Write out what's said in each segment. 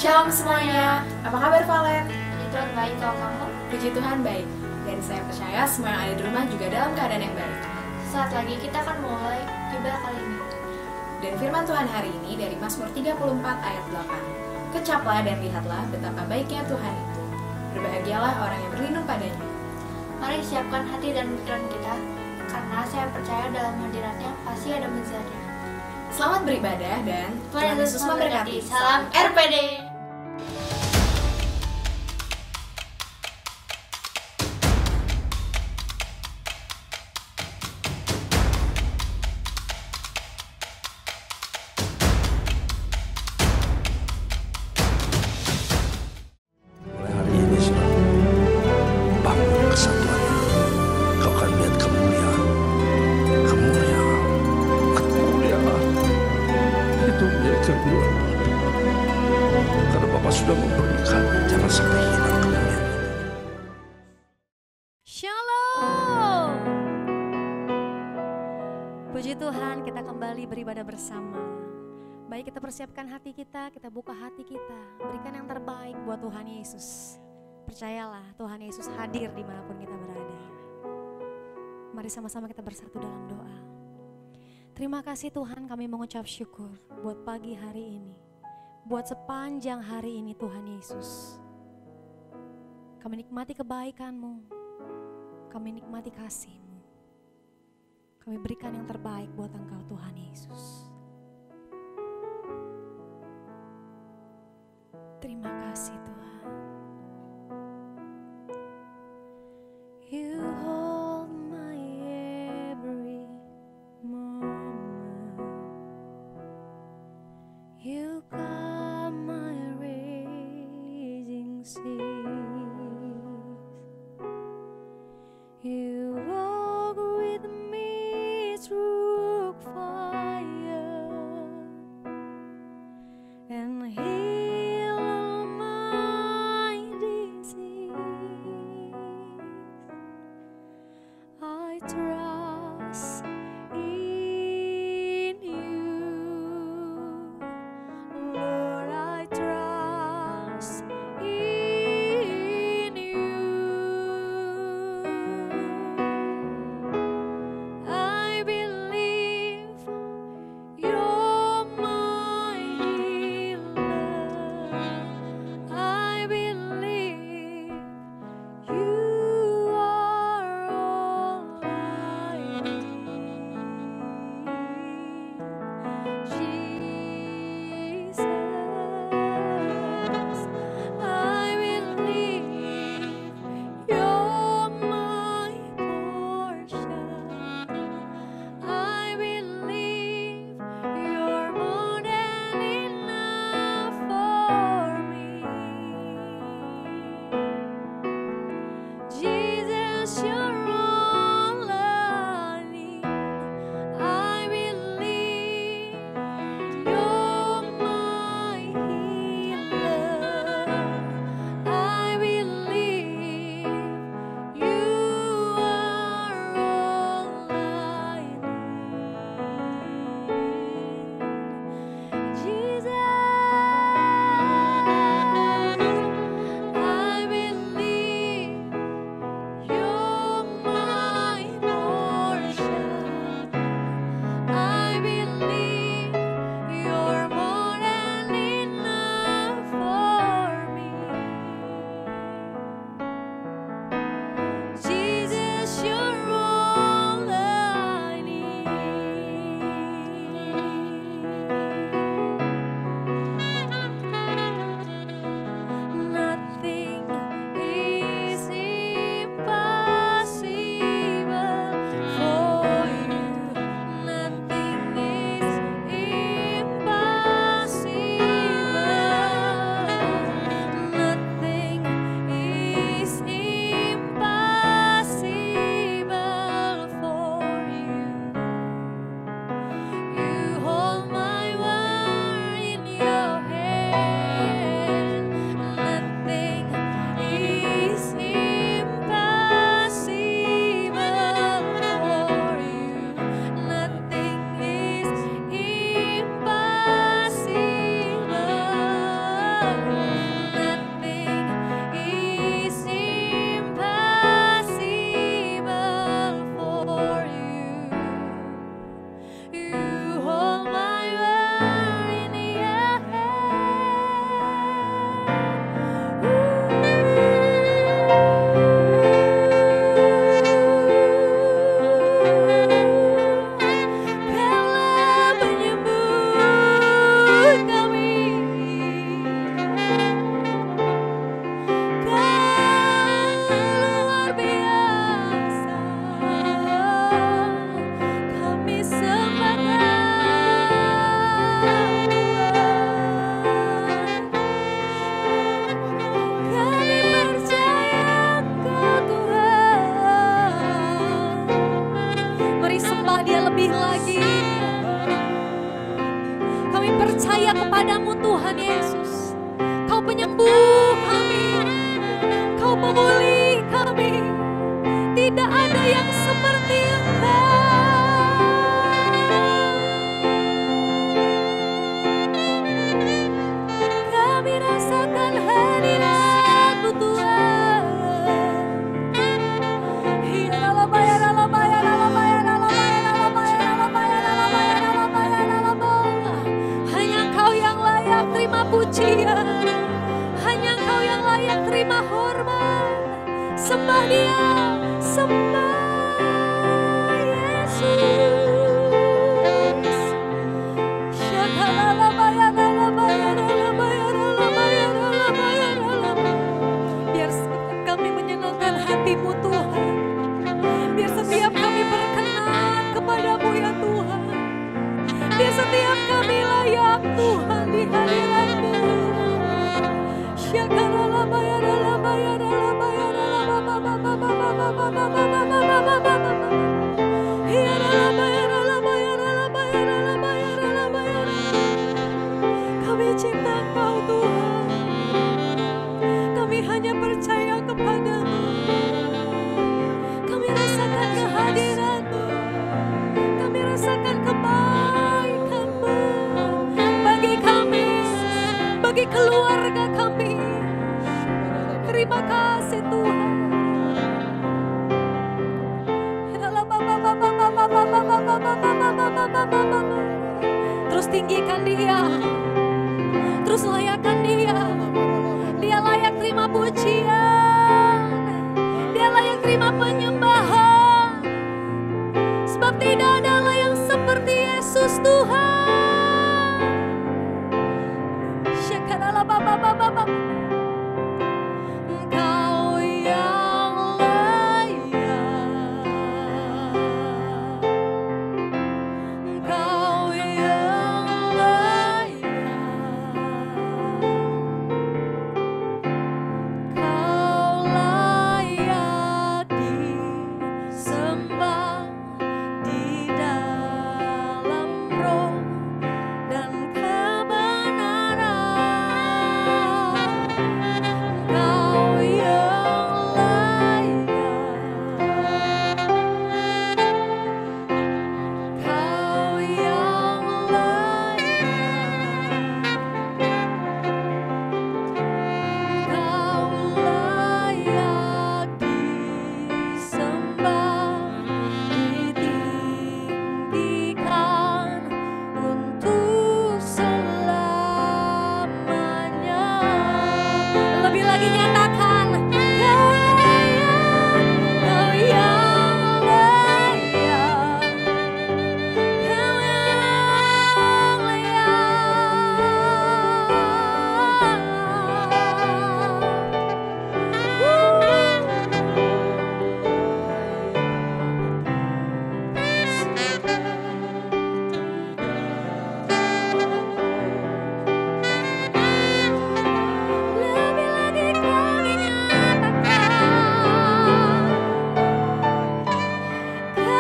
Shalom semuanya, apa kabar Valen? Puji Tuhan baik, kalau kamu? Puji Tuhan baik, dan saya percaya semua yang ada di rumah juga dalam keadaan yang baik. Saat lagi kita akan mulai ibadah kali ini. Dan firman Tuhan hari ini dari Mazmur 34 ayat 8. Kecaplah dan lihatlah betapa baiknya Tuhan itu. Berbahagialah orang yang berlindung padanya. Mari siapkan hati dan pikiran kita, karena saya percaya dalam hadiratnya pasti ada mujizatnya. Selamat beribadah dan Tuhan Yesus memberkati. Salam RPD. Mulai hari ini saudara, bangun kesatuan. Kau akan lihat kemuliaan. Itu dia kedua. Karena Bapak sudah memberikan, jangan sampai hilang kemuliaan itu. Shalom. Puji Tuhan, kita kembali beribadah bersama. Baik, kita persiapkan hati kita buka hati kita, berikan yang terbaik buat Tuhan Yesus. Percayalah, Tuhan Yesus hadir dimanapun kita berada. Mari sama-sama kita bersatu dalam doa. Terima kasih Tuhan, kami mengucap syukur buat pagi hari ini, buat sepanjang hari ini Tuhan Yesus. Kami nikmati kebaikan-Mu, kami nikmati kasih-Mu. Kami berikan yang terbaik buat Engkau Tuhan Yesus. Terima kasih Tuhan. You hold my every moment. You calm my raging seas. You walk with me through fire and heal all my disease. I trust in you, Lord. I trust in you. I believe you're my healer. I believe you are all I kepadamu Tuhan Yesus. Kau penyembuh kami, Kau pemulih kami. Tidak ada yang seperti Engkau. Kami rasakan hadirat-Mu Tuhan. Hanya Engkau yang layak terima pujian, hanya Engkau yang layak terima hormat. Sembah Dia, sembah Yesus. Biar kami menyenangkan hati-Mu Tuhan. Biar setiap kami berkenan kepadamu ya Tuhan. Biar setiap kami layak Tuhan di hadirat-Mu. Kami cinta Engkau Tuhan. Kami hanya percaya kepadamu. Kami rasakan kehadiran-Mu. Kami rasakan kebaikan-Mu bagi kami, bagi keluarga kami. Terima kasih Tuhan. Terus tinggikan Dia, terus layakkan Dia. Dia layak terima pujian, Dia layak terima penyembahan. Sebab tidak adalah yang seperti Yesus Tuhan. Syakaralah Bapa. Engkau yang layak, Engkau yang layak, Kau layak disembah di dalam roh dan kebenaran. Kau yang layak, Kau yang layak, Kau layak disembah, ditinggikan untuk selamanya. Lebih lagi nyatakan, Kau layak, Kau yang layak, Kau yang lebih lagi kami nyatakan, Kau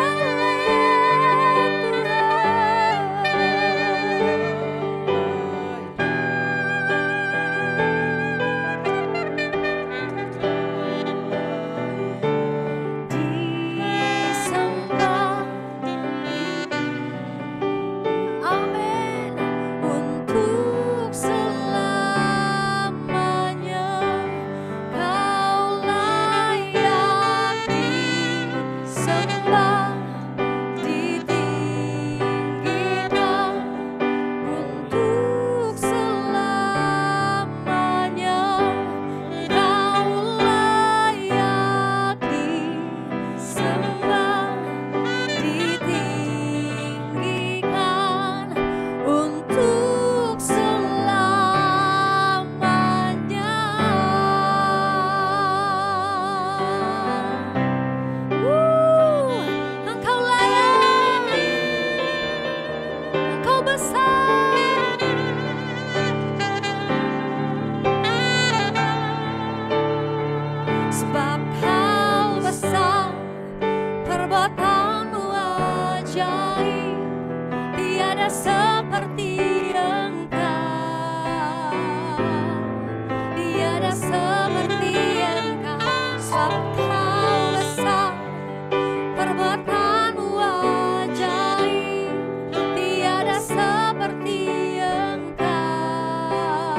disembah, amin, untuk selamanya. Kau layak disembah, ditinggikan untuk selamanya. Kau layak disembah, ditinggikan untuk selamanya. Engkau layak, Engkau besar. Sebab Kau besar, perbuatan-Mu ajaib, tiada seperti Engkau. Perbuatanmu ajaib, tiada seperti Engkau,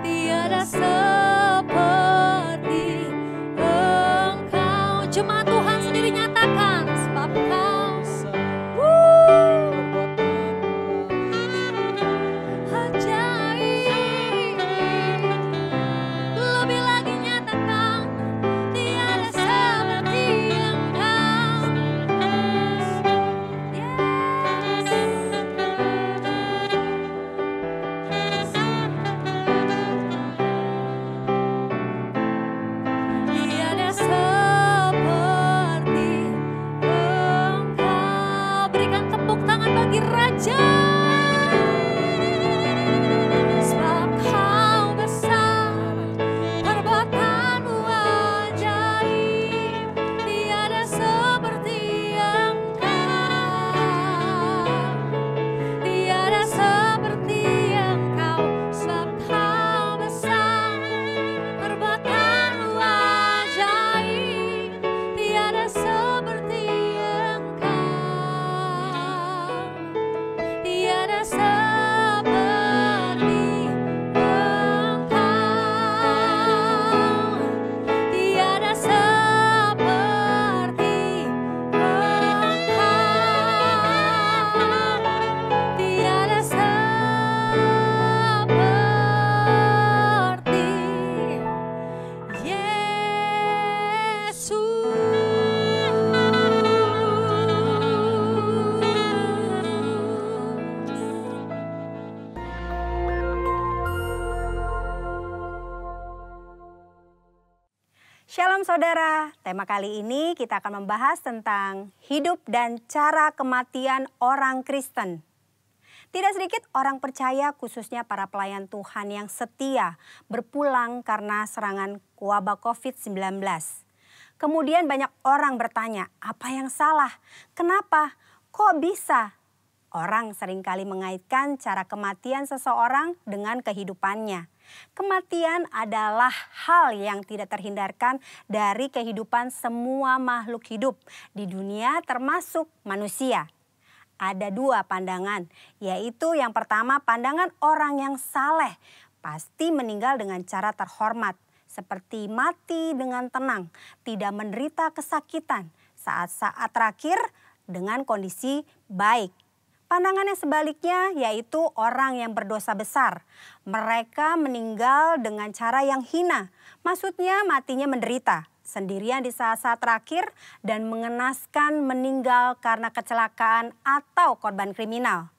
tiada seperti Engkau. Cuma Tuhan sendiri nyatakan, sebab Kau ajaib. Lebih lagi nyatakan, tiada seperti Engkau. Tiada seperti Engkau. Berikan tepuk tangan bagi Raja. Sebab Kau besar, perbuatanmu ajaib, tiada seperti Engkau, tiada seperti Engkau. Sebab Kau besar, perbuatanmu ajaib, tiada seperti Engkau, tiada seperti Engkau, tiada seperti Engkau, tiada seperti Yesus. Shalom saudara, tema kali ini kita akan membahas tentang hidup dan cara kematian orang Kristen. Tidak sedikit orang percaya, khususnya para pelayan Tuhan yang setia, berpulang karena serangan wabah COVID-19. Kemudian banyak orang bertanya, apa yang salah? Kenapa? Kok bisa? Orang seringkali mengaitkan cara kematian seseorang dengan kehidupannya. Kematian adalah hal yang tidak terhindarkan dari kehidupan semua makhluk hidup di dunia termasuk manusia. Ada dua pandangan, yaitu yang pertama pandangan orang yang saleh pasti meninggal dengan cara terhormat, seperti mati dengan tenang, tidak menderita kesakitan, saat-saat terakhir dengan kondisi baik. Pandangan yang sebaliknya yaitu orang yang berdosa besar. Mereka meninggal dengan cara yang hina, maksudnya matinya menderita, sendirian di saat-saat terakhir dan mengenaskan meninggal karena kecelakaan atau korban kriminal.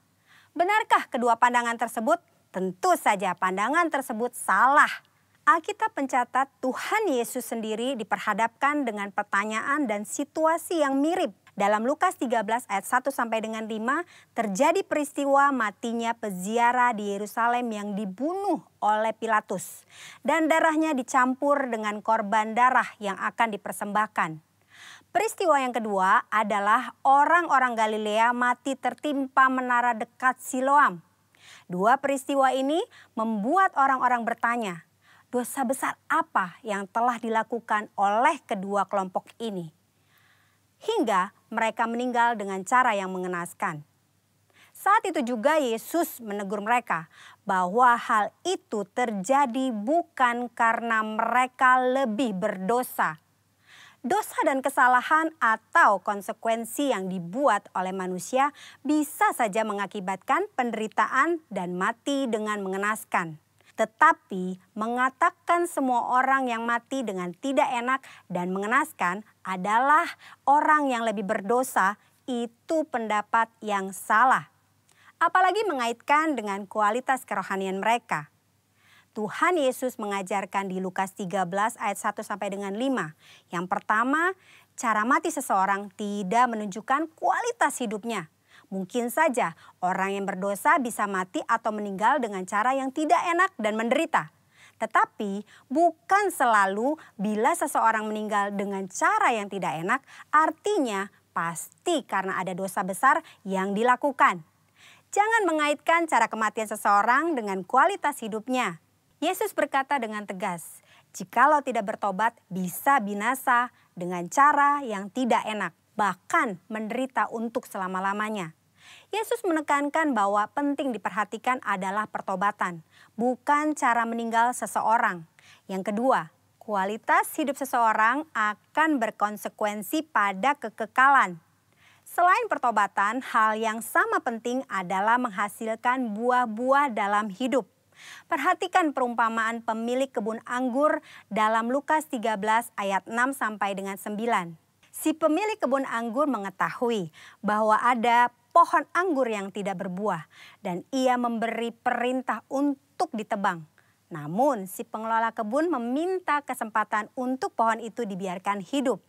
Benarkah kedua pandangan tersebut? Tentu saja pandangan tersebut salah. Alkitab mencatat Tuhan Yesus sendiri diperhadapkan dengan pertanyaan dan situasi yang mirip. Dalam Lukas 13 ayat 1 sampai dengan 5 terjadi peristiwa matinya peziarah di Yerusalem yang dibunuh oleh Pilatus. Dan darahnya dicampur dengan korban darah yang akan dipersembahkan. Peristiwa yang kedua adalah orang-orang Galilea mati tertimpa menara dekat Siloam. Dua peristiwa ini membuat orang-orang bertanya, dosa besar apa yang telah dilakukan oleh kedua kelompok ini? Hingga mereka meninggal dengan cara yang mengenaskan. Saat itu juga Yesus menegur mereka bahwa hal itu terjadi bukan karena mereka lebih berdosa. Dosa dan kesalahan atau konsekuensi yang dibuat oleh manusia bisa saja mengakibatkan penderitaan dan mati dengan mengenaskan. Tetapi mengatakan semua orang yang mati dengan tidak enak dan mengenaskan adalah orang yang lebih berdosa, itu pendapat yang salah. Apalagi mengaitkan dengan kualitas kerohanian mereka. Tuhan Yesus mengajarkan di Lukas 13 ayat 1 sampai dengan 5. Yang pertama, cara mati seseorang tidak menunjukkan kualitas hidupnya. Mungkin saja orang yang berdosa bisa mati atau meninggal dengan cara yang tidak enak dan menderita. Tetapi bukan selalu bila seseorang meninggal dengan cara yang tidak enak, artinya pasti karena ada dosa besar yang dilakukan. Jangan mengaitkan cara kematian seseorang dengan kualitas hidupnya. Yesus berkata dengan tegas, jikalau tidak bertobat bisa binasa dengan cara yang tidak enak, bahkan menderita untuk selama-lamanya. Yesus menekankan bahwa penting diperhatikan adalah pertobatan, bukan cara meninggal seseorang. Yang kedua, kualitas hidup seseorang akan berkonsekuensi pada kekekalan. Selain pertobatan, hal yang sama penting adalah menghasilkan buah-buah dalam hidup. Perhatikan perumpamaan pemilik kebun anggur dalam Lukas 13 ayat 6 sampai dengan 9. Si pemilik kebun anggur mengetahui bahwa ada pohon anggur yang tidak berbuah dan ia memberi perintah untuk ditebang. Namun si pengelola kebun meminta kesempatan untuk pohon itu dibiarkan hidup.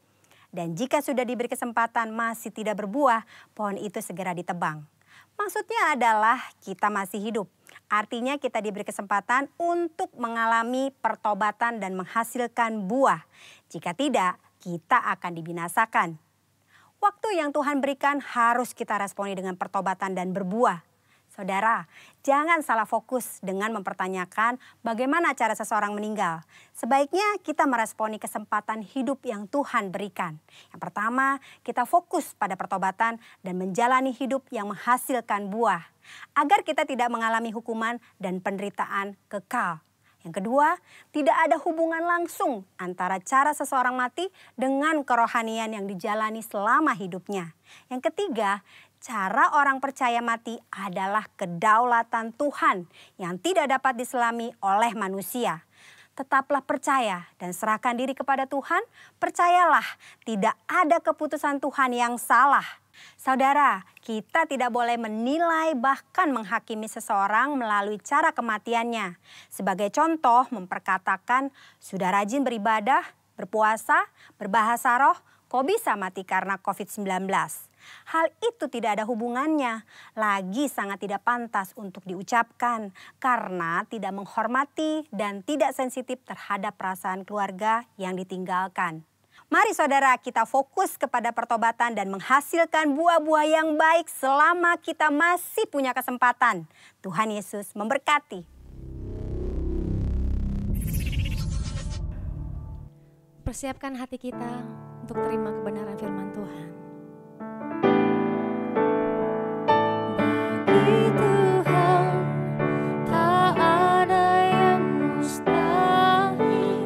Dan jika sudah diberi kesempatan masih tidak berbuah, pohon itu segera ditebang. Maksudnya adalah kita masih hidup. Artinya kita diberi kesempatan untuk mengalami pertobatan dan menghasilkan buah. Jika tidak, kita akan dibinasakan. Waktu yang Tuhan berikan harus kita responi dengan pertobatan dan berbuah. Saudara, jangan salah fokus dengan mempertanyakan bagaimana cara seseorang meninggal. Sebaiknya kita meresponi kesempatan hidup yang Tuhan berikan. Yang pertama, kita fokus pada pertobatan dan menjalani hidup yang menghasilkan buah, agar kita tidak mengalami hukuman dan penderitaan kekal. Yang kedua, tidak ada hubungan langsung antara cara seseorang mati dengan kerohanian yang dijalani selama hidupnya. Yang ketiga, cara orang percaya mati adalah kedaulatan Tuhan yang tidak dapat diselami oleh manusia. Tetaplah percaya dan serahkan diri kepada Tuhan. Percayalah, tidak ada keputusan Tuhan yang salah. Saudara, kita tidak boleh menilai bahkan menghakimi seseorang melalui cara kematiannya. Sebagai contoh, memperkatakan sudah rajin beribadah, berpuasa, berbahasa roh, kok bisa mati karena COVID-19? Hal itu tidak ada hubungannya, lagi sangat tidak pantas untuk diucapkan karena tidak menghormati dan tidak sensitif terhadap perasaan keluarga yang ditinggalkan. Mari saudara, kita fokus kepada pertobatan dan menghasilkan buah-buah yang baik selama kita masih punya kesempatan. Tuhan Yesus memberkati. Persiapkan hati kita untuk terima kebenaran firman Tuhan. Bagi Tuhan tak ada yang mustahil.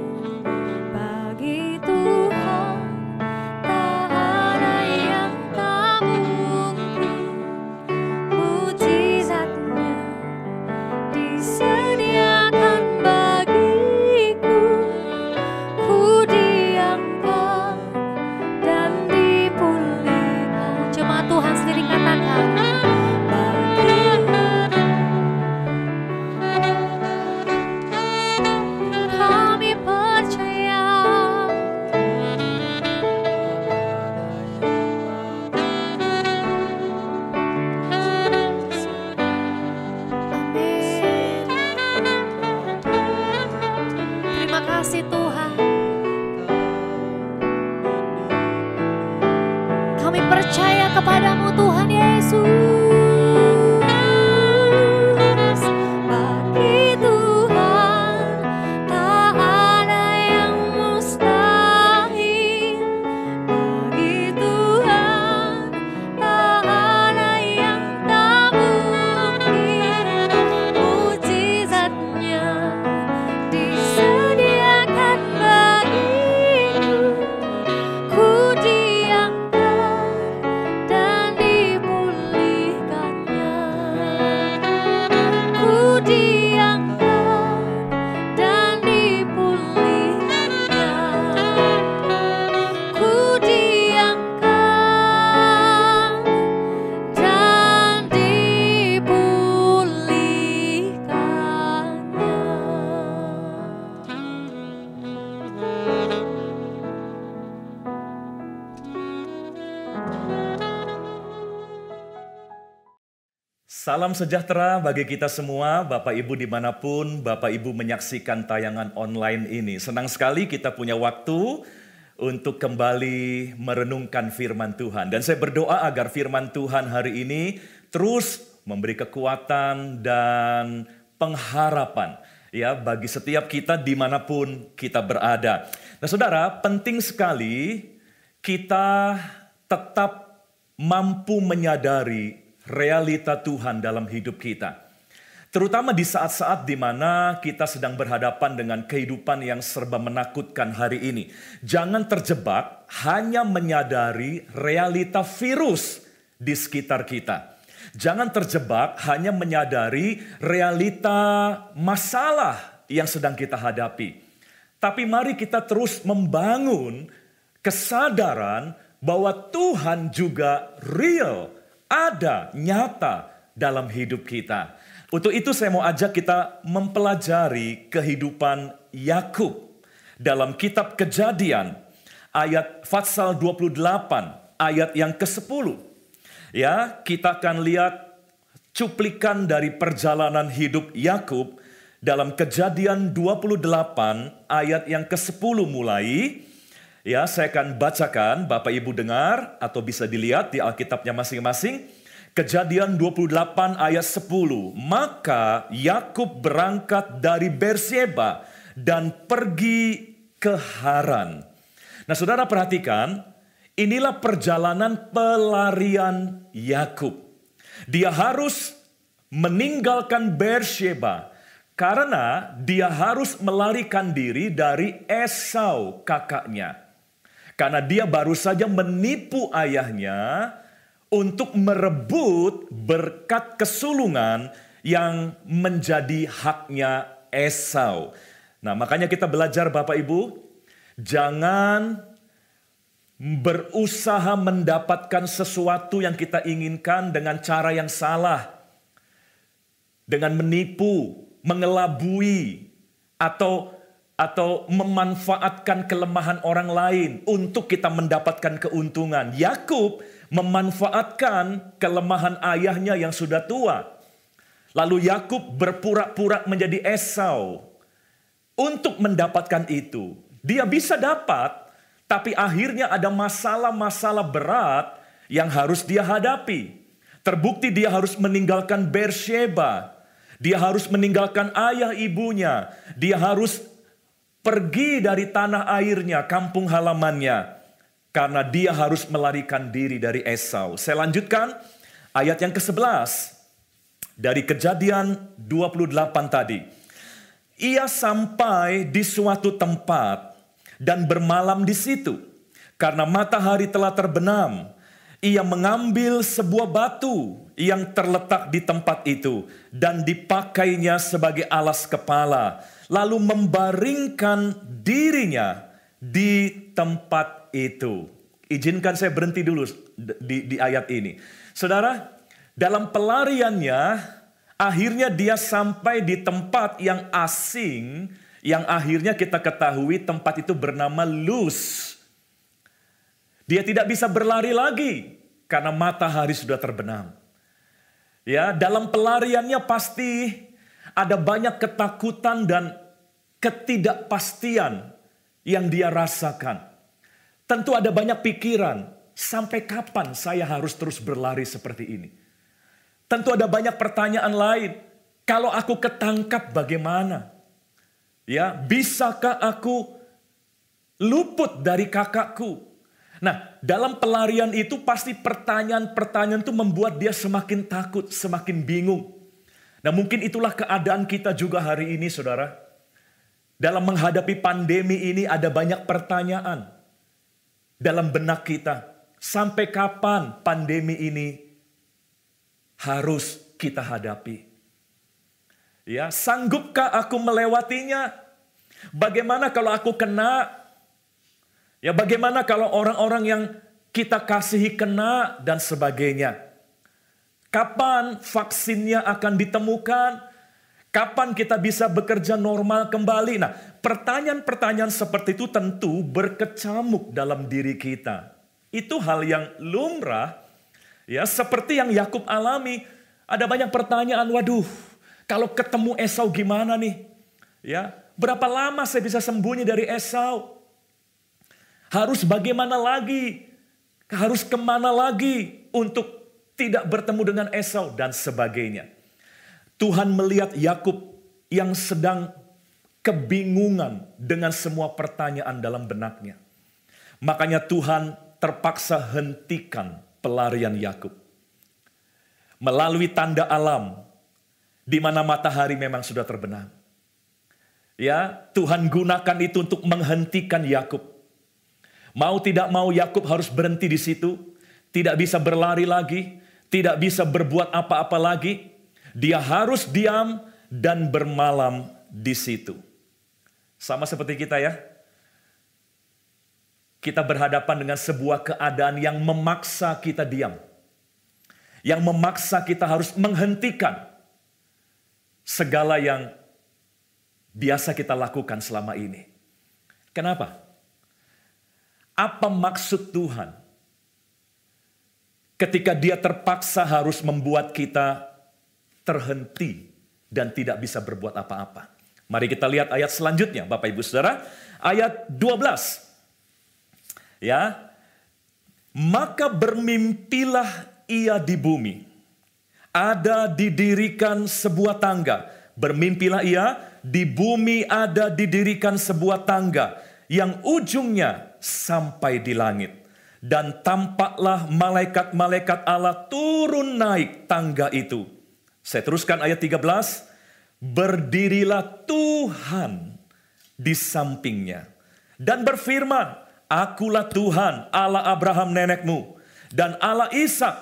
Bagi Tuhan tak ada yang tak mungkin. Mujizatnya disediakan bagiku. Ku diangkat dan dipulihkan. Cuma Tuhan sendiri katakan. Kami percaya. Amin. Terima kasih Tuhan. Kami percaya kepadamu Tuhan Yesus. Bagi Tuhan tak ada yang mustahil. Bagi Tuhan tak ada yang tak mungkin. Mujizatnya disediakan bagiku. Ku diangkat dan dipulihkannya. Ku diangkat dan dipulihkannya. Ku diangkat dan Salam sejahtera bagi kita semua, Bapak Ibu dimanapun Bapak Ibu menyaksikan tayangan online ini. Senang sekali kita punya waktu untuk kembali merenungkan firman Tuhan. Dan saya berdoa agar firman Tuhan hari ini terus memberi kekuatan dan pengharapan ya bagi setiap kita dimanapun kita berada. Nah saudara, penting sekali kita tetap mampu menyadari realita Tuhan dalam hidup kita. Terutama di saat-saat di mana kita sedang berhadapan dengan kehidupan yang serba menakutkan hari ini. Jangan terjebak hanya menyadari realita virus di sekitar kita. Jangan terjebak hanya menyadari realita masalah yang sedang kita hadapi. Tapi mari kita terus membangun kesadaran bahwa Tuhan juga real, ada, nyata dalam hidup kita. Untuk itu saya mau ajak kita mempelajari kehidupan Yakub dalam kitab Kejadian ayat Fatsal 28 ayat yang ke-10. Ya, kita akan lihat cuplikan dari perjalanan hidup Yakub dalam Kejadian 28 ayat yang ke-10 mulai. Ya, saya akan bacakan, Bapak Ibu dengar atau bisa dilihat di Alkitabnya masing-masing. Kejadian 28 ayat 10. Maka Yakub berangkat dari Berseba dan pergi ke Haran. Nah saudara perhatikan, inilah perjalanan pelarian Yakub. Dia harus meninggalkan Berseba karena dia harus melarikan diri dari Esau kakaknya. Karena dia baru saja menipu ayahnya untuk merebut berkat kesulungan yang menjadi haknya Esau. Nah, makanya kita belajar Bapak Ibu, jangan berusaha mendapatkan sesuatu yang kita inginkan dengan cara yang salah. Dengan menipu, mengelabui, atau memanfaatkan kelemahan orang lain untuk kita mendapatkan keuntungan. Yakub memanfaatkan kelemahan ayahnya yang sudah tua. Lalu Yakub berpura-pura menjadi Esau untuk mendapatkan itu. Dia bisa dapat, tapi akhirnya ada masalah-masalah berat yang harus dia hadapi. Terbukti dia harus meninggalkan Berseba. Dia harus meninggalkan ayah ibunya. Dia harus pergi dari tanah airnya, kampung halamannya. Karena dia harus melarikan diri dari Esau. Saya lanjutkan ayat yang ke-11. Dari Kejadian 28 tadi. Ia sampai di suatu tempat dan bermalam di situ. Karena matahari telah terbenam. Ia mengambil sebuah batu yang terletak di tempat itu. Dan dipakainya sebagai alas kepala. Lalu membaringkan dirinya di tempat itu. Izinkan saya berhenti dulu di ayat ini. Saudara, dalam pelariannya, akhirnya dia sampai di tempat yang asing, yang akhirnya kita ketahui tempat itu bernama Luz. Dia tidak bisa berlari lagi karena matahari sudah terbenam. Ya, dalam pelariannya pasti ada banyak ketakutan dan ketidakpastian yang dia rasakan. Tentu ada banyak pikiran, sampai kapan saya harus terus berlari seperti ini? Tentu ada banyak pertanyaan lain. Kalau aku ketangkap bagaimana? Ya, bisakah aku luput dari kakakku? Nah, dalam pelarian itu pasti pertanyaan-pertanyaan itu membuat dia semakin takut, semakin bingung. Nah, mungkin itulah keadaan kita juga hari ini, saudara. Dalam menghadapi pandemi ini ada banyak pertanyaan dalam benak kita. Sampai kapan pandemi ini harus kita hadapi? Ya, sanggupkah aku melewatinya? Bagaimana kalau aku kena? Ya, bagaimana kalau orang-orang yang kita kasihi kena dan sebagainya? Kapan vaksinnya akan ditemukan? Kapan kita bisa bekerja normal kembali? Nah, pertanyaan-pertanyaan seperti itu tentu berkecamuk dalam diri kita. Itu hal yang lumrah, ya, seperti yang Yakub alami. Ada banyak pertanyaan, waduh, kalau ketemu Esau gimana nih? Ya, berapa lama saya bisa sembunyi dari Esau? Harus bagaimana lagi? Harus kemana lagi untuk tidak bertemu dengan Esau dan sebagainya. Tuhan melihat Yakub yang sedang kebingungan dengan semua pertanyaan dalam benaknya. Makanya Tuhan terpaksa hentikan pelarian Yakub. Melalui tanda alam, di mana matahari memang sudah terbenam. Ya, Tuhan gunakan itu untuk menghentikan Yakub. Mau tidak mau Yakub harus berhenti di situ, tidak bisa berlari lagi, tidak bisa berbuat apa-apa lagi. Dia harus diam dan bermalam di situ. Sama seperti kita ya. Kita berhadapan dengan sebuah keadaan yang memaksa kita diam. Yang memaksa kita harus menghentikan segala yang biasa kita lakukan selama ini. Kenapa? Apa maksud Tuhan ketika Dia terpaksa harus membuat kita terhenti dan tidak bisa berbuat apa-apa? Mari kita lihat ayat selanjutnya, Bapak Ibu Saudara, ayat 12. Ya, maka bermimpilah ia di bumi. Ada didirikan sebuah tangga. Bermimpilah ia, di bumi ada didirikan sebuah tangga yang ujungnya sampai di langit. Dan tampaklah malaikat-malaikat Allah turun naik tangga itu. Saya teruskan ayat 13. Berdirilah Tuhan di sampingnya dan berfirman, Akulah Tuhan Allah Abraham nenekmu dan Allah Ishak.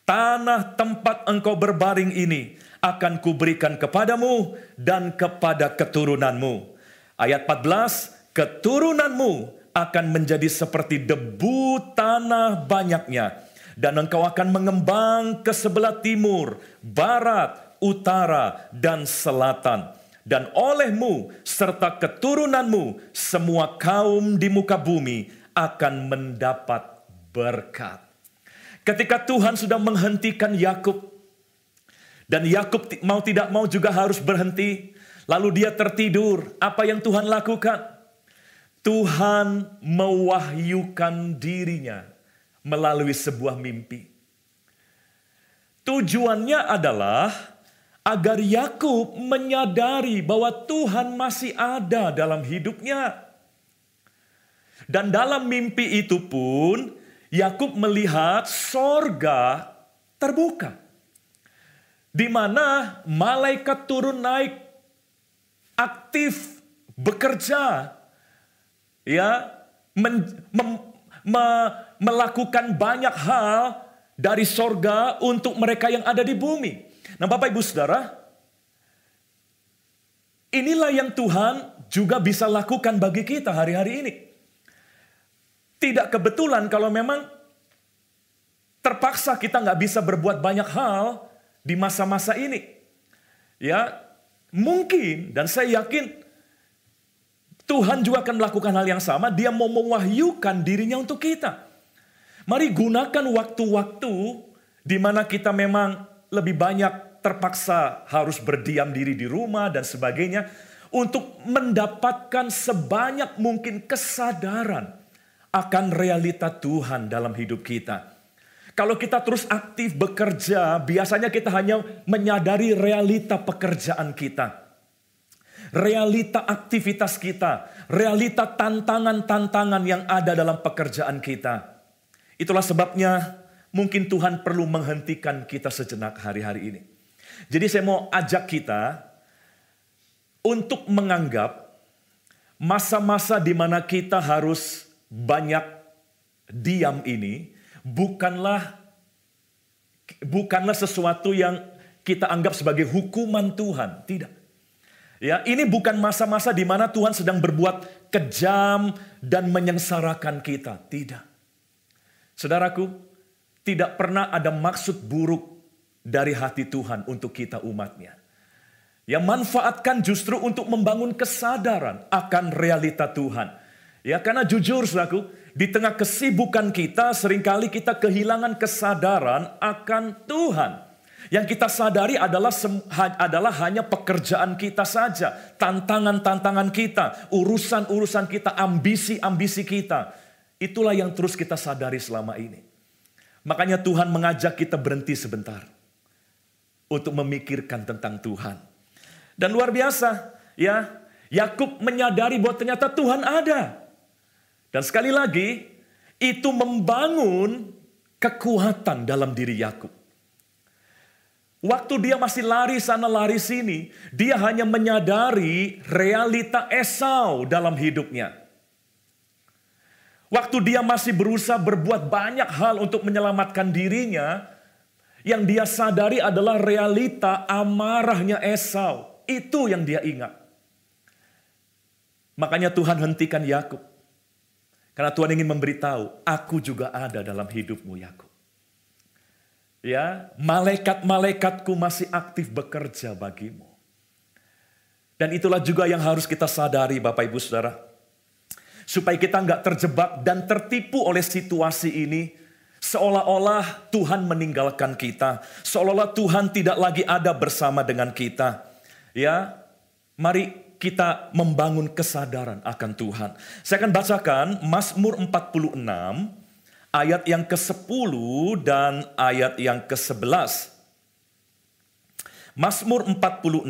Tanah tempat engkau berbaring ini akan kuberikan kepadamu dan kepada keturunanmu. Ayat 14, keturunanmu akan menjadi seperti debu tanah banyaknya. Dan engkau akan mengembang ke sebelah timur, barat, utara, dan selatan. Dan olehmu serta keturunanmu semua kaum di muka bumi akan mendapat berkat. Ketika Tuhan sudah menghentikan Yakub, dan Yakub mau tidak mau juga harus berhenti, lalu dia tertidur, apa yang Tuhan lakukan? Tuhan mewahyukan dirinya melalui sebuah mimpi. Tujuannya adalah agar Yakub menyadari bahwa Tuhan masih ada dalam hidupnya. Dan dalam mimpi itu pun, Yakub melihat sorga terbuka. Di mana malaikat turun naik, aktif, bekerja, ya, melakukan banyak hal dari sorga untuk mereka yang ada di bumi. Nah Bapak Ibu Saudara, inilah yang Tuhan juga bisa lakukan bagi kita hari-hari ini. Tidak kebetulan kalau memang terpaksa kita nggak bisa berbuat banyak hal di masa-masa ini. Ya, mungkin dan saya yakin Tuhan juga akan melakukan hal yang sama. Dia mau mewahyukan dirinya untuk kita. Mari gunakan waktu-waktu di mana kita memang lebih banyak terpaksa harus berdiam diri di rumah dan sebagainya untuk mendapatkan sebanyak mungkin kesadaran akan realita Tuhan dalam hidup kita. Kalau kita terus aktif bekerja, biasanya kita hanya menyadari realita pekerjaan kita. Realita aktivitas kita, realita tantangan-tantangan yang ada dalam pekerjaan kita. Itulah sebabnya mungkin Tuhan perlu menghentikan kita sejenak hari-hari ini. Jadi saya mau ajak kita untuk menganggap masa-masa di mana kita harus banyak diam ini bukanlah sesuatu yang kita anggap sebagai hukuman Tuhan, tidak. Ya, ini bukan masa-masa di mana Tuhan sedang berbuat kejam dan menyengsarakan kita, tidak. Saudaraku, tidak pernah ada maksud buruk dari hati Tuhan untuk kita umatnya. Yang manfaatkan justru untuk membangun kesadaran akan realita Tuhan. Ya, karena jujur saudaraku, di tengah kesibukan kita seringkali kita kehilangan kesadaran akan Tuhan. Yang kita sadari adalah hanya pekerjaan kita saja, tantangan-tantangan kita, urusan-urusan kita, ambisi-ambisi kita. Itulah yang terus kita sadari selama ini. Makanya Tuhan mengajak kita berhenti sebentar untuk memikirkan tentang Tuhan. Dan luar biasa, ya, Yakub menyadari bahwa ternyata Tuhan ada. Dan sekali lagi, itu membangun kekuatan dalam diri Yakub. Waktu dia masih lari sana lari sini, dia hanya menyadari realita Esau dalam hidupnya. Waktu dia masih berusaha berbuat banyak hal untuk menyelamatkan dirinya, yang dia sadari adalah realita amarahnya Esau. Itu yang dia ingat. Makanya Tuhan hentikan Yakub. Karena Tuhan ingin memberitahu, aku juga ada dalam hidupmu Yakub. Ya, malaikat-malaikatku masih aktif bekerja bagimu. Dan itulah juga yang harus kita sadari Bapak Ibu Saudara. Supaya kita nggak terjebak dan tertipu oleh situasi ini. Seolah-olah Tuhan meninggalkan kita. Seolah-olah Tuhan tidak lagi ada bersama dengan kita. Ya, mari kita membangun kesadaran akan Tuhan. Saya akan bacakan Mazmur 46 ayat yang ke-10 dan ayat yang ke-11. Mazmur 46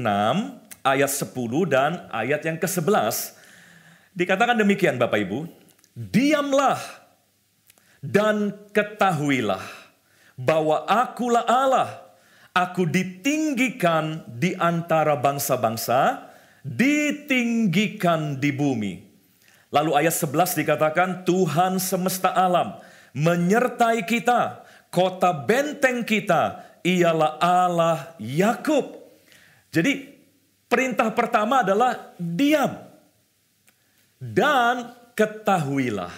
ayat 10 dan ayat yang ke-11. Dikatakan demikian Bapak Ibu, diamlah dan ketahuilah bahwa akulah Allah, aku ditinggikan di antara bangsa-bangsa, ditinggikan di bumi. Lalu ayat 11 dikatakan, Tuhan semesta alam menyertai kita, kota benteng kita, ialah Allah Yakub. Jadi perintah pertama adalah diam dan ketahuilah.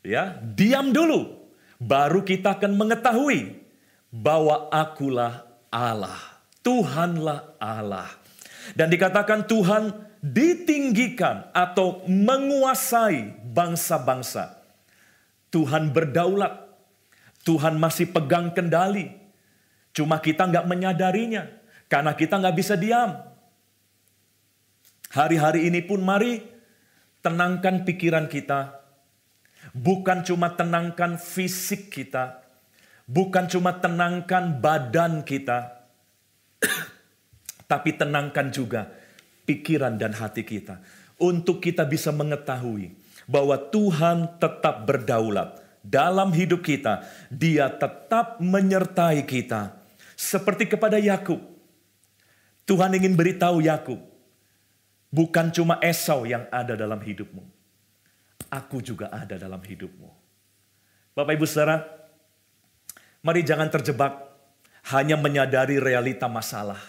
Ya, diam dulu, baru kita akan mengetahui bahwa akulah Allah, Tuhanlah Allah. Dan dikatakan Tuhan ditinggikan atau menguasai bangsa-bangsa. Tuhan berdaulat. Tuhan masih pegang kendali. Cuma kita nggak menyadarinya. Karena kita nggak bisa diam. Hari-hari ini pun mari tenangkan pikiran kita. Bukan cuma tenangkan fisik kita. Bukan cuma tenangkan badan kita. Tapi tenangkan juga pikiran dan hati kita. Untuk kita bisa mengetahui bahwa Tuhan tetap berdaulat dalam hidup kita. Dia tetap menyertai kita. Seperti kepada Yakub. Tuhan ingin beritahu Yakub, bukan cuma Esau yang ada dalam hidupmu. Aku juga ada dalam hidupmu. Bapak Ibu Saudara, mari jangan terjebak hanya menyadari realita masalah.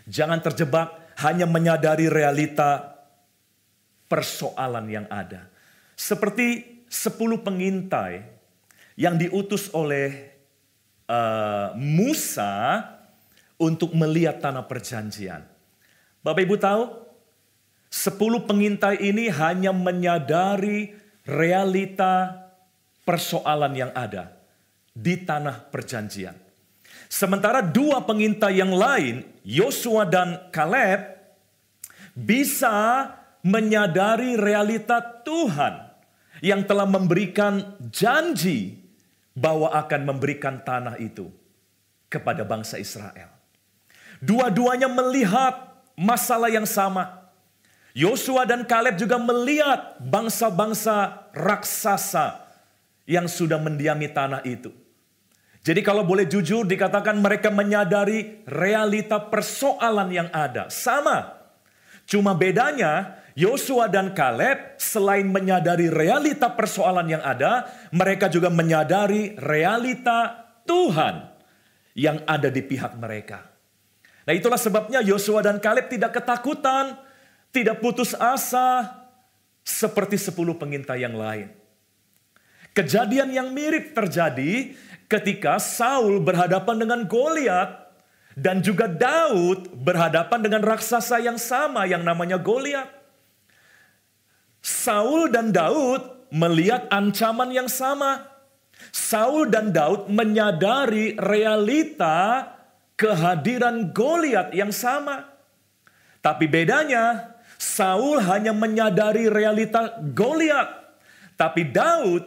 Jangan terjebak hanya menyadari realita persoalan yang ada. Seperti 10 pengintai yang diutus oleh Musa untuk melihat tanah perjanjian. Bapak Ibu tahu, 10 pengintai ini hanya menyadari realita persoalan yang ada di tanah perjanjian. Sementara 2 pengintai yang lain, Yosua dan Kaleb, bisa menyadari realita Tuhan yang telah memberikan janji bahwa akan memberikan tanah itu kepada bangsa Israel. Dua-duanya melihat masalah yang sama. Yosua dan Kaleb juga melihat bangsa-bangsa raksasa yang sudah mendiami tanah itu. Jadi kalau boleh jujur dikatakan mereka menyadari realita persoalan yang ada. Sama. Cuma bedanya Yosua dan Kaleb selain menyadari realita persoalan yang ada, mereka juga menyadari realita Tuhan yang ada di pihak mereka. Nah itulah sebabnya Yosua dan Kaleb tidak ketakutan, tidak putus asa seperti 10 pengintai yang lain. Kejadian yang mirip terjadi ketika Saul berhadapan dengan Goliat dan juga Daud berhadapan dengan raksasa yang sama yang namanya Goliat. Saul dan Daud melihat ancaman yang sama. Saul dan Daud menyadari realita kehadiran Goliat yang sama. Tapi bedanya, Saul hanya menyadari realita Goliat. Tapi Daud,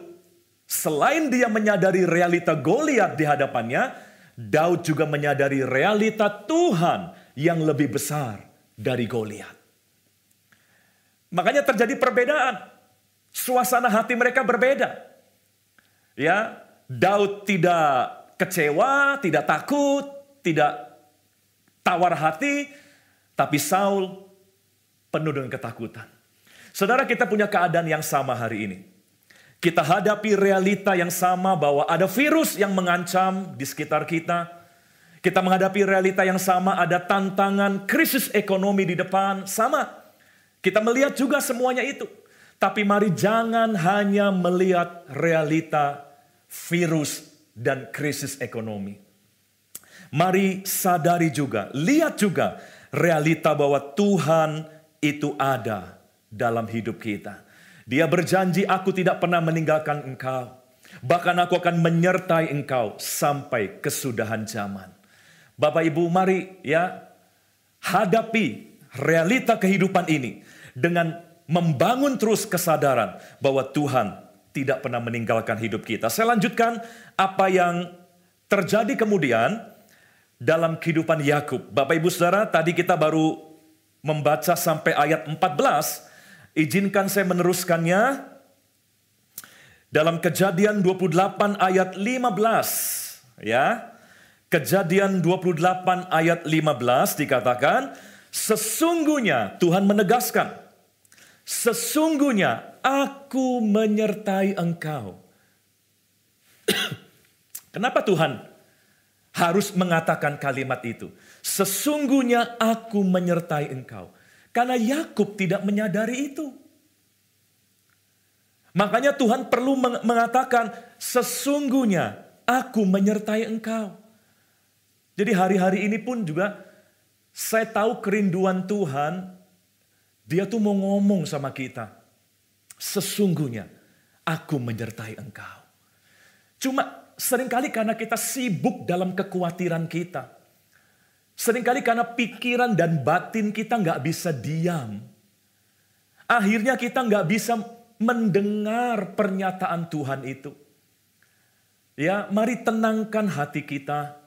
selain dia menyadari realita Goliat di hadapannya, Daud juga menyadari realita Tuhan yang lebih besar dari Goliat. Makanya terjadi perbedaan. Suasana hati mereka berbeda. Ya, Daud tidak kecewa, tidak takut, tidak tawar hati, tapi Saul penuh dengan ketakutan. Saudara, kita punya keadaan yang sama hari ini. Kita hadapi realita yang sama bahwa ada virus yang mengancam di sekitar kita. Kita menghadapi realita yang sama, ada tantangan krisis ekonomi di depan, sama. Kita melihat juga semuanya itu. Tapi mari jangan hanya melihat realita virus dan krisis ekonomi. Mari sadari juga, lihat juga realita bahwa Tuhan itu ada dalam hidup kita. Dia berjanji, aku tidak pernah meninggalkan engkau. Bahkan aku akan menyertai engkau sampai kesudahan zaman. Bapak Ibu, mari ya hadapi realita kehidupan ini dengan membangun terus kesadaran bahwa Tuhan tidak pernah meninggalkan hidup kita. Saya lanjutkan apa yang terjadi kemudian dalam kehidupan Yakub. Bapak Ibu Saudara, tadi kita baru membaca sampai ayat 14. Izinkan saya meneruskannya. Dalam Kejadian 28 ayat 15. Ya. Kejadian 28 ayat 15 dikatakan, sesungguhnya Tuhan menegaskan, sesungguhnya aku menyertai engkau. Kenapa Tuhan harus mengatakan kalimat itu? Sesungguhnya aku menyertai engkau. Karena Yakub tidak menyadari itu. Makanya Tuhan perlu mengatakan, sesungguhnya aku menyertai engkau. Jadi hari-hari ini pun juga saya tahu kerinduan Tuhan. Dia tuh mau ngomong sama kita. Sesungguhnya aku menyertai engkau. Cuma seringkali karena kita sibuk dalam kekhawatiran kita. Seringkali karena pikiran dan batin kita nggak bisa diam. Akhirnya kita nggak bisa mendengar pernyataan Tuhan itu. Ya, mari tenangkan hati kita.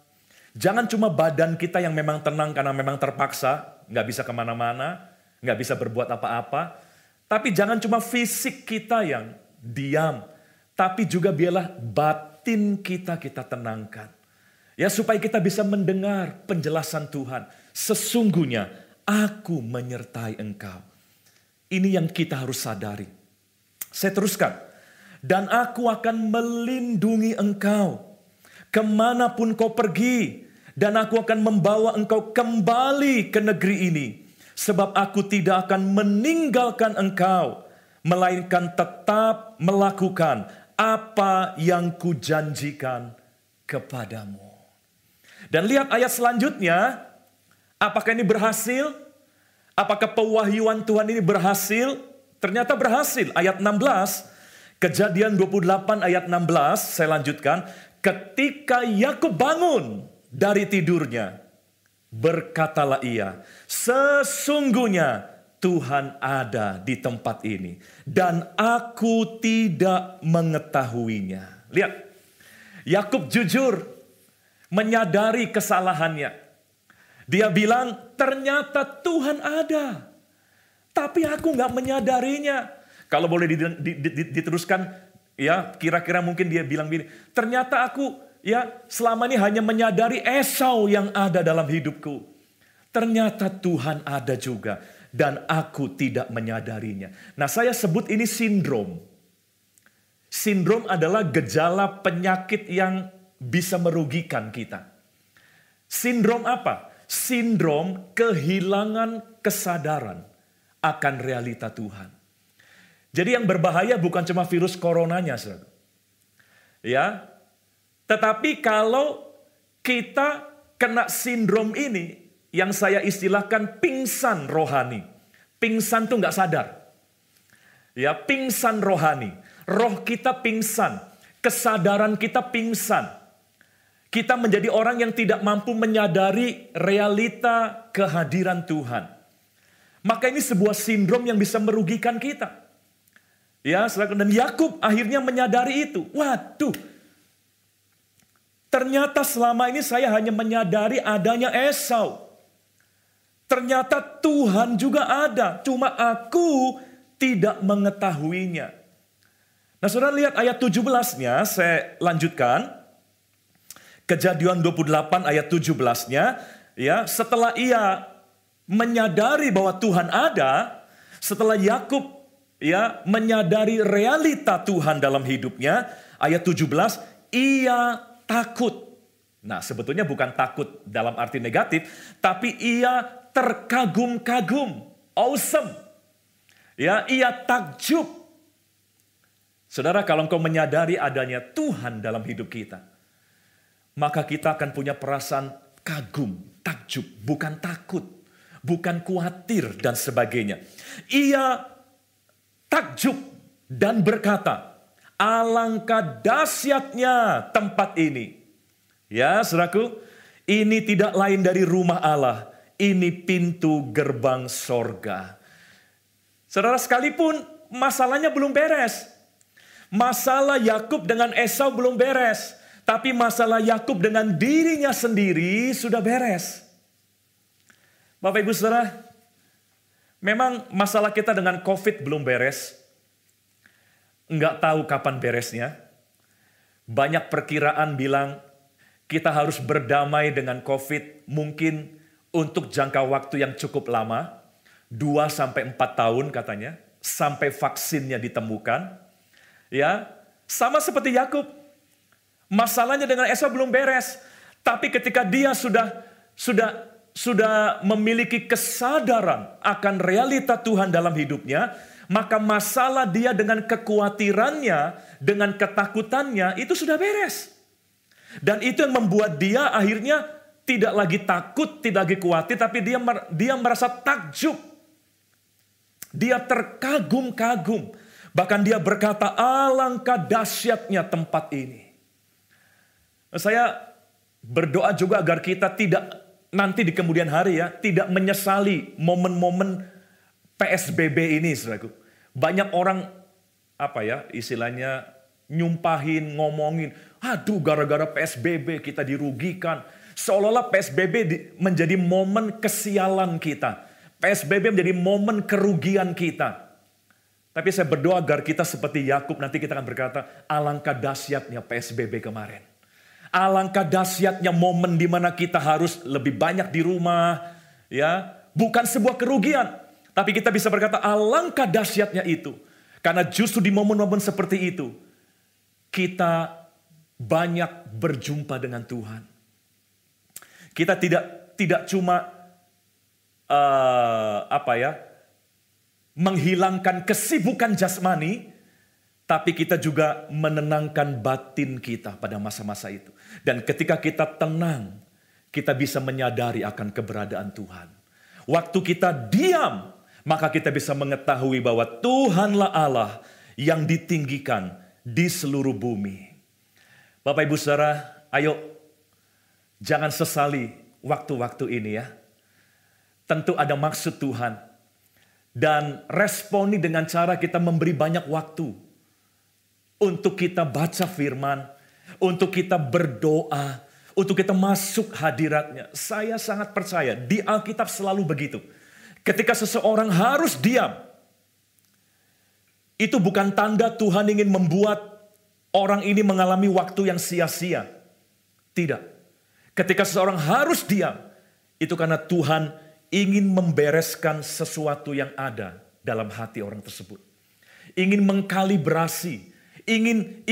Jangan cuma badan kita yang memang tenang karena memang terpaksa. Nggak bisa kemana-mana. Nggak bisa berbuat apa-apa. Tapi jangan cuma fisik kita yang diam. Tapi juga biarlah batin kita tenangkan. Ya, supaya kita bisa mendengar penjelasan Tuhan. Sesungguhnya aku menyertai engkau. Ini yang kita harus sadari. Saya teruskan. Dan aku akan melindungi engkau. Kemanapun kau pergi. Dan aku akan membawa engkau kembali ke negeri ini. Sebab aku tidak akan meninggalkan engkau, melainkan tetap melakukan apa yang kujanjikan kepadamu. Dan lihat ayat selanjutnya, apakah ini berhasil? Apakah pewahyuan Tuhan ini berhasil? Ternyata berhasil. Ayat 16, Kejadian 28 ayat 16, saya lanjutkan. Ketika Yakub bangun dari tidurnya, berkatalah ia, sesungguhnya Tuhan ada di tempat ini dan aku tidak mengetahuinya. Lihat, Yakub jujur menyadari kesalahannya. Dia bilang, ternyata Tuhan ada, tapi aku nggak menyadarinya. Kalau boleh diteruskan, ya kira-kira mungkin dia bilang begini, ternyata aku selama ini hanya menyadari Esau yang ada dalam hidupku. Ternyata Tuhan ada juga dan aku tidak menyadarinya. Nah, saya sebut ini sindrom. Sindrom adalah gejala penyakit yang bisa merugikan kita. Sindrom apa? Sindrom kehilangan kesadaran akan realita Tuhan. Jadi yang berbahaya bukan cuma virus coronanya, saudara. Ya. Tetapi kalau kita kena sindrom ini, yang saya istilahkan pingsan rohani. Pingsan tuh nggak sadar. Ya, pingsan rohani. Roh kita pingsan. Kesadaran kita pingsan. Kita menjadi orang yang tidak mampu menyadari realita kehadiran Tuhan. Maka ini sebuah sindrom yang bisa merugikan kita. Ya, dan Yakub akhirnya menyadari itu. Waduh, ternyata selama ini saya hanya menyadari adanya Esau. Ternyata Tuhan juga ada, cuma aku tidak mengetahuinya. Nah, saudara lihat ayat 17-nya, saya lanjutkan. Kejadian 28 ayat 17-nya, ya, setelah ia menyadari bahwa Tuhan ada, setelah Yakub ya menyadari realita Tuhan dalam hidupnya, ayat 17, ia takut. Nah, sebetulnya bukan takut dalam arti negatif, tapi ia terkagum-kagum, awesome. Ya, ia takjub. Saudara, kalau engkau menyadari adanya Tuhan dalam hidup kita, maka kita akan punya perasaan kagum, takjub, bukan takut, bukan khawatir dan sebagainya. Ia takjub dan berkata, alangkah dahsyatnya tempat ini. Ya, saudaraku, ini tidak lain dari rumah Allah, ini pintu gerbang sorga. Saudara, sekalipun masalahnya belum beres. Masalah Yakub dengan Esau belum beres. Tapi masalah Yakub dengan dirinya sendiri sudah beres. Bapak Ibu Saudara, memang masalah kita dengan COVID belum beres. Enggak tahu kapan beresnya. Banyak perkiraan bilang kita harus berdamai dengan COVID mungkin untuk jangka waktu yang cukup lama. 2-4 tahun katanya. Sampai vaksinnya ditemukan. Ya, sama seperti Yakub. Masalahnya dengan Esau belum beres. Tapi ketika dia sudah memiliki kesadaran akan realita Tuhan dalam hidupnya, maka masalah dia dengan kekhawatirannya, dengan ketakutannya, itu sudah beres. Dan itu yang membuat dia akhirnya tidak lagi takut, tidak lagi khawatir, tapi dia merasa takjub. Dia terkagum-kagum. Bahkan dia berkata, alangkah dahsyatnya tempat ini. Saya berdoa juga agar kita tidak nanti di kemudian hari ya, tidak menyesali momen-momen PSBB ini, saudaraku. Banyak orang, istilahnya nyumpahin, ngomongin, aduh gara-gara PSBB kita dirugikan. Seolah-olah PSBB menjadi momen kesialan kita. PSBB menjadi momen kerugian kita. Tapi saya berdoa agar kita seperti Yakub, nanti kita akan berkata, alangkah dahsyatnya PSBB kemarin. Alangkah dahsyatnya momen di mana kita harus lebih banyak di rumah, ya, bukan sebuah kerugian, tapi kita bisa berkata alangkah dahsyatnya itu, karena justru di momen-momen seperti itu kita banyak berjumpa dengan Tuhan. Kita tidak cuma menghilangkan kesibukan jasmani, tapi kita juga menenangkan batin kita pada masa-masa itu. Dan ketika kita tenang, kita bisa menyadari akan keberadaan Tuhan. Waktu kita diam, maka kita bisa mengetahui bahwa Tuhanlah Allah yang ditinggikan di seluruh bumi. Bapak Ibu Saudara, ayo jangan sesali waktu-waktu ini ya. Tentu ada maksud Tuhan. Dan responi dengan cara kita memberi banyak waktu untuk kita baca firman, untuk kita berdoa, untuk kita masuk hadiratnya. Saya sangat percaya di Alkitab selalu begitu. Ketika seseorang harus diam, itu bukan tanda Tuhan ingin membuat orang ini mengalami waktu yang sia-sia. Tidak. Ketika seseorang harus diam, itu karena Tuhan ingin membereskan sesuatu yang ada dalam hati orang tersebut. Ingin mengkalibrasi, ingin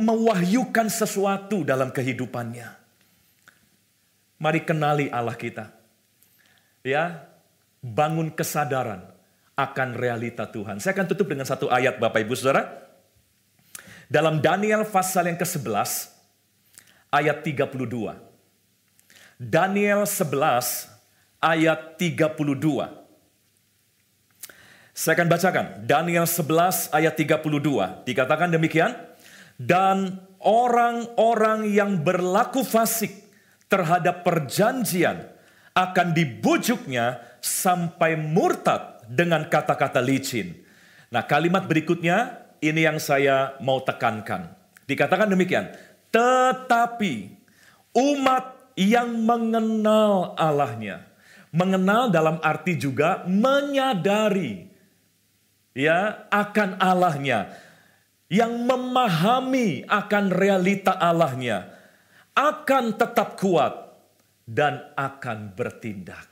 mewahyukan sesuatu dalam kehidupannya. Mari kenali Allah kita. Ya, bangun kesadaran akan realita Tuhan. Saya akan tutup dengan satu ayat Bapak Ibu Saudara. Dalam Daniel pasal yang ke-11 ayat 32. Daniel 11 ayat 32. Saya akan bacakan. Daniel 11 ayat 32. Dikatakan demikian. Dan orang-orang yang berlaku fasik terhadap perjanjian akan dibujuknya sampai murtad dengan kata-kata licin. Nah, kalimat berikutnya ini yang saya mau tekankan. Dikatakan demikian. Tetapi umat yang mengenal Allahnya. Mengenal dalam arti juga menyadari ya akan Allahnya, yang memahami akan realita Allahnya, akan tetap kuat dan akan bertindak.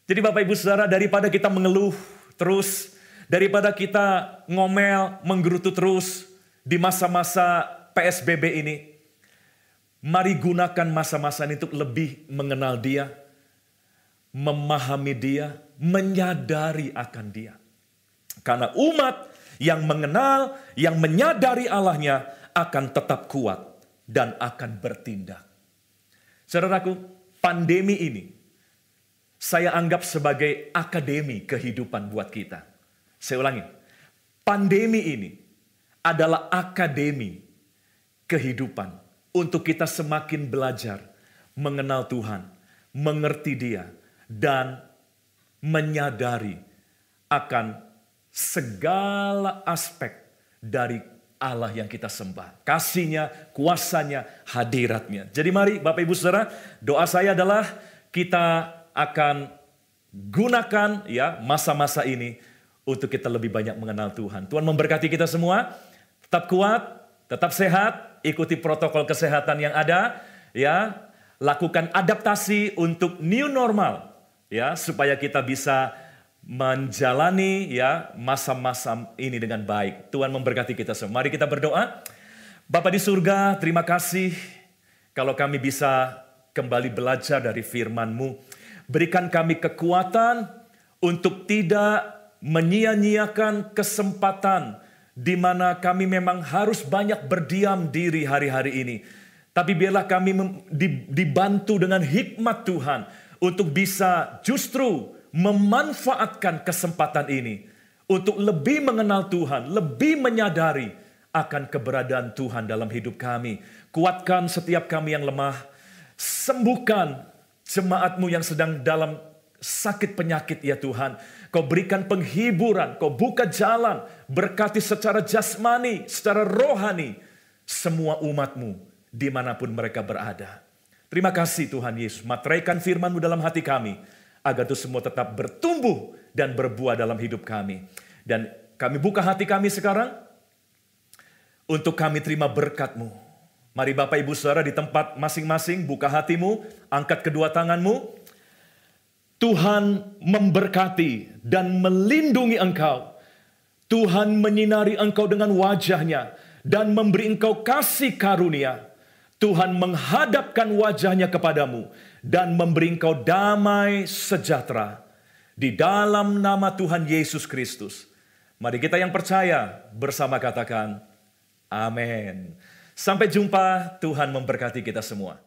Jadi Bapak Ibu Saudara, daripada kita mengeluh terus, daripada kita ngomel, menggerutu terus di masa-masa PSBB ini, mari gunakan masa-masa ini untuk lebih mengenal Dia, memahami Dia, menyadari akan Dia. Karena umat yang mengenal, yang menyadari Allahnya akan tetap kuat dan akan bertindak. Saudaraku, pandemi ini saya anggap sebagai akademi kehidupan buat kita. Saya ulangi, pandemi ini adalah akademi kehidupan untuk kita semakin belajar mengenal Tuhan, mengerti Dia, dan menyadari akan segala aspek dari Allah yang kita sembah. Kasih-Nya, kuasa-Nya, hadirat-Nya. Jadi mari Bapak Ibu Saudara, doa saya adalah kita akan gunakan ya masa-masa ini untuk kita lebih banyak mengenal Tuhan. Tuhan memberkati kita semua. Tetap kuat, tetap sehat, ikuti protokol kesehatan yang ada, ya. Lakukan adaptasi untuk new normal, ya, supaya kita bisa menjalani ya masa-masa ini dengan baik. Tuhan memberkati kita semua. Mari kita berdoa. Bapa di surga, terima kasih kalau kami bisa kembali belajar dari firman-Mu. Berikan kami kekuatan untuk tidak menyia-nyiakan kesempatan di mana kami memang harus banyak berdiam diri hari-hari ini. Tapi biarlah kami dibantu dengan hikmat Tuhan untuk bisa justru memanfaatkan kesempatan ini untuk lebih mengenal Tuhan, lebih menyadari akan keberadaan Tuhan dalam hidup kami. Kuatkan setiap kami yang lemah, sembuhkan jemaat-Mu yang sedang dalam sakit penyakit ya Tuhan. Kau berikan penghiburan, Kau buka jalan, berkati secara jasmani, secara rohani, semua umat-Mu dimanapun mereka berada. Terima kasih Tuhan Yesus, materaikan firman-Mu dalam hati kami, agar itu semua tetap bertumbuh dan berbuah dalam hidup kami. Dan kami buka hati kami sekarang, untuk kami terima berkat-Mu. Mari Bapak Ibu Saudara di tempat masing-masing, buka hatimu, angkat kedua tanganmu. Tuhan memberkati dan melindungi engkau. Tuhan menyinari engkau dengan wajah-Nya dan memberi engkau kasih karunia. Tuhan menghadapkan wajah-Nya kepadamu dan memberi engkau damai sejahtera. Di dalam nama Tuhan Yesus Kristus. Mari kita yang percaya bersama katakan, amin. Sampai jumpa, Tuhan memberkati kita semua.